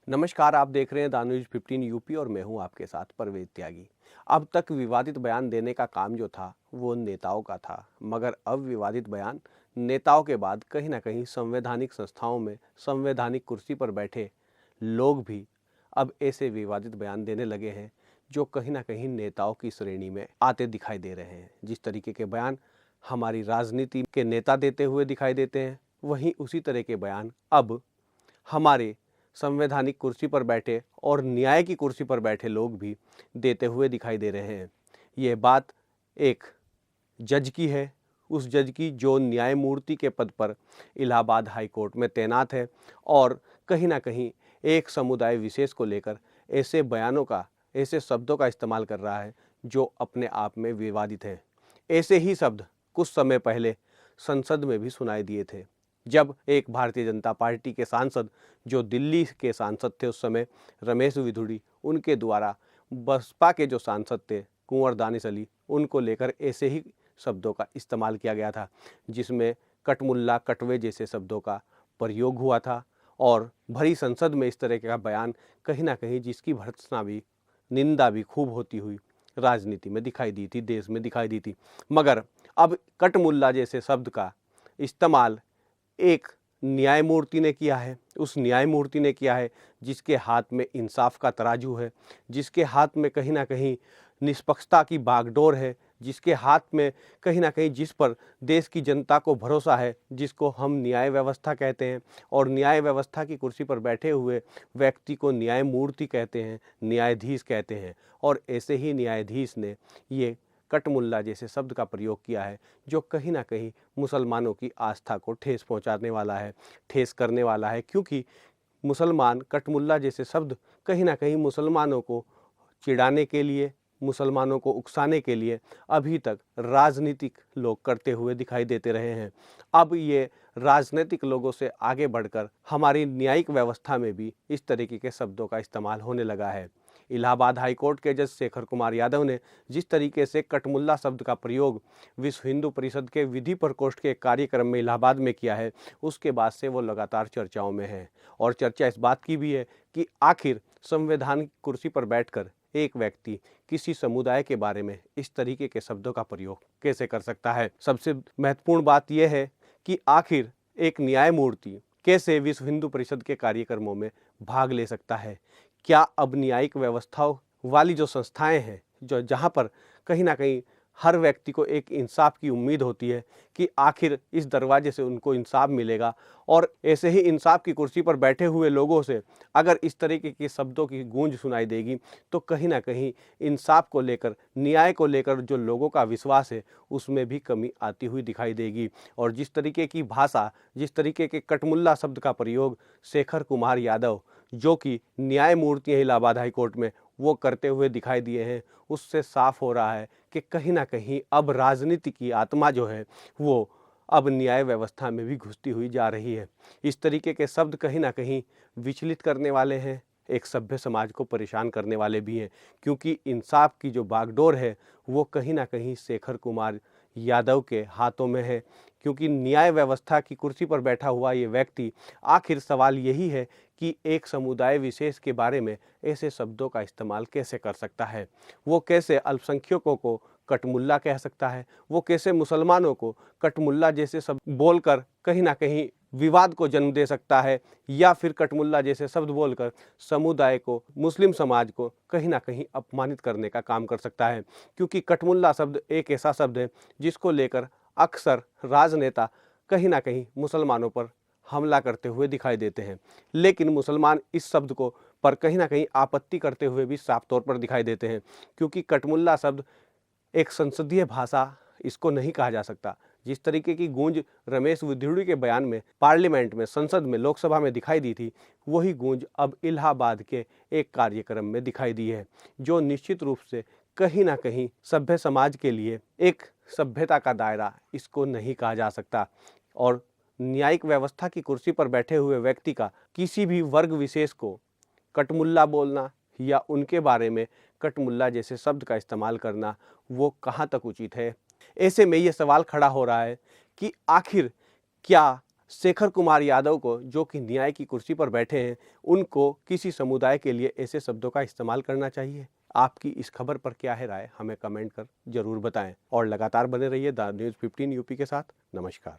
नमस्कार, आप देख रहे हैं द न्यूज़ 15 यूपी और मैं हूं आपके साथ परवेज त्यागी। अब तक विवादित बयान देने का काम जो था वो नेताओं का था, मगर अब विवादित बयान नेताओं के बाद कहीं ना कहीं संवैधानिक संस्थाओं में संवैधानिक कुर्सी पर बैठे लोग भी अब ऐसे विवादित बयान देने लगे हैं जो कहीं ना कहीं नेताओं की श्रेणी में आते दिखाई दे रहे हैं। जिस तरीके के बयान हमारी राजनीति के नेता देते हुए दिखाई देते हैं, वहीं उसी तरह के बयान अब हमारे संवैधानिक कुर्सी पर बैठे और न्याय की कुर्सी पर बैठे लोग भी देते हुए दिखाई दे रहे हैं। ये बात एक जज की है, उस जज की जो न्यायमूर्ति के पद पर इलाहाबाद हाई कोर्ट में तैनात है और कहीं ना कहीं एक समुदाय विशेष को लेकर ऐसे बयानों का, ऐसे शब्दों का इस्तेमाल कर रहा है जो अपने आप में विवादित हैं। ऐसे ही शब्द कुछ समय पहले संसद में भी सुनाई दिए थे, जब एक भारतीय जनता पार्टी के सांसद, जो दिल्ली के सांसद थे उस समय, रमेश विधुड़ी, उनके द्वारा बसपा के जो सांसद थे कुंवर दानिश अली, उनको लेकर ऐसे ही शब्दों का इस्तेमाल किया गया था, जिसमें कटमुल्ला, कटवे जैसे शब्दों का प्रयोग हुआ था। और भरी संसद में इस तरह का बयान कहीं ना कहीं जिसकी भर्त्सना भी, निंदा भी खूब होती हुई राजनीति में दिखाई दी थी, देश में दिखाई दी थी। मगर अब कटमुल्ला जैसे शब्द का इस्तेमाल एक न्यायमूर्ति ने किया है, उस न्यायमूर्ति ने किया है जिसके हाथ में इंसाफ का तराजू है, जिसके हाथ में कहीं ना कहीं निष्पक्षता की बागडोर है, जिसके हाथ में कहीं ना कहीं, जिस पर देश की जनता को भरोसा है, जिसको हम न्याय व्यवस्था कहते हैं। और न्याय व्यवस्था की कुर्सी पर बैठे हुए व्यक्ति को न्यायमूर्ति कहते हैं, न्यायाधीश कहते हैं। और ऐसे ही न्यायाधीश ने ये कटमुल्ला जैसे शब्द का प्रयोग किया है जो कहीं ना कहीं मुसलमानों की आस्था को ठेस पहुंचाने वाला है, ठेस करने वाला है। क्योंकि मुसलमान, कटमुल्ला जैसे शब्द कहीं ना कहीं मुसलमानों को चिढ़ाने के लिए, मुसलमानों को उकसाने के लिए अभी तक राजनीतिक लोग करते हुए दिखाई देते रहे हैं। अब ये राजनीतिक लोगों से आगे बढ़कर हमारी न्यायिक व्यवस्था में भी इस तरीके के शब्दों का इस्तेमाल होने लगा है। इलाहाबाद हाई कोर्ट के जज शेखर कुमार यादव ने जिस तरीके से कटमुल्ला शब्द का प्रयोग विश्व हिंदू परिषद के विधि प्रकोष्ठ के कार्यक्रम में इलाहाबाद में किया है, उसके बाद से वो लगातार चर्चाओं में है। और चर्चा इस बात की भी है कि आखिर संविधान की कुर्सी पर बैठकर एक व्यक्ति किसी समुदाय के बारे में इस तरीके के शब्दों का प्रयोग कैसे कर सकता है। सबसे महत्वपूर्ण बात यह है कि आखिर एक न्यायमूर्ति कैसे विश्व हिंदू परिषद के कार्यक्रमों में भाग ले सकता है। क्या अब न्यायिक व्यवस्थाओं वाली जो संस्थाएं हैं, जो जहां पर कहीं ना कहीं हर व्यक्ति को एक इंसाफ की उम्मीद होती है कि आखिर इस दरवाजे से उनको इंसाफ मिलेगा, और ऐसे ही इंसाफ की कुर्सी पर बैठे हुए लोगों से अगर इस तरीके के शब्दों की गूंज सुनाई देगी तो कहीं ना कहीं इंसाफ को लेकर, न्याय को लेकर जो लोगों का विश्वास है उसमें भी कमी आती हुई दिखाई देगी। और जिस तरीके की भाषा, जिस तरीके के कटमुल्ला शब्द का प्रयोग शेखर कुमार यादव, जो कि न्यायमूर्ति हैं इलाहाबाद हाई कोर्ट में, वो करते हुए दिखाई दिए हैं, उससे साफ हो रहा है कि कहीं ना कहीं अब राजनीति की आत्मा जो है वो अब न्याय व्यवस्था में भी घुसती हुई जा रही है। इस तरीके के शब्द कहीं ना कहीं विचलित करने वाले हैं, एक सभ्य समाज को परेशान करने वाले भी हैं। क्योंकि इंसाफ की जो बागडोर है वो कहीं ना कहीं शेखर कुमार यादव के हाथों में है। क्योंकि न्याय व्यवस्था की कुर्सी पर बैठा हुआ ये व्यक्ति, आखिर सवाल यही है कि एक समुदाय विशेष के बारे में ऐसे शब्दों का इस्तेमाल कैसे कर सकता है। वो कैसे अल्पसंख्यकों को कटमुल्ला कह सकता है, वो कैसे मुसलमानों को कटमुल्ला जैसे शब्द बोलकर कहीं ना कहीं विवाद को जन्म दे सकता है, या फिर कटमुल्ला जैसे शब्द बोलकर समुदाय को, मुस्लिम समाज को कहीं ना कहीं अपमानित करने का काम कर सकता है। क्योंकि कटमुल्ला शब्द एक ऐसा शब्द है जिसको लेकर अक्सर राजनेता कहीं ना कहीं मुसलमानों पर हमला करते हुए दिखाई देते हैं। लेकिन मुसलमान इस शब्द को पर कहीं ना कहीं आपत्ति करते हुए भी साफ तौर पर दिखाई देते हैं। क्योंकि कटमुल्ला शब्द एक संसदीय भाषा इसको नहीं कहा जा सकता। जिस तरीके की गूंज रमेश विधुड़ी के बयान में पार्लियामेंट में, संसद में, लोकसभा में दिखाई दी थी, वही गूंज अब इलाहाबाद के एक कार्यक्रम में दिखाई दी है, जो निश्चित रूप से कहीं ना कहीं सभ्य समाज के लिए एक सभ्यता का दायरा इसको नहीं कहा जा सकता। और न्यायिक व्यवस्था की कुर्सी पर बैठे हुए व्यक्ति का किसी भी वर्ग विशेष को कटमुल्ला बोलना या उनके बारे में कटमुल्ला जैसे शब्द का इस्तेमाल करना, वो कहाँ तक उचित है। ऐसे में ये सवाल खड़ा हो रहा है कि आखिर क्या शेखर कुमार यादव को, जो कि न्याय की कुर्सी पर बैठे हैं, उनको किसी समुदाय के लिए ऐसे शब्दों का इस्तेमाल करना चाहिए? आपकी इस खबर पर क्या है राय, हमें कमेंट कर जरूर बताएं और लगातार बने रहिए द न्यूज़ 15 यूपी के साथ। नमस्कार।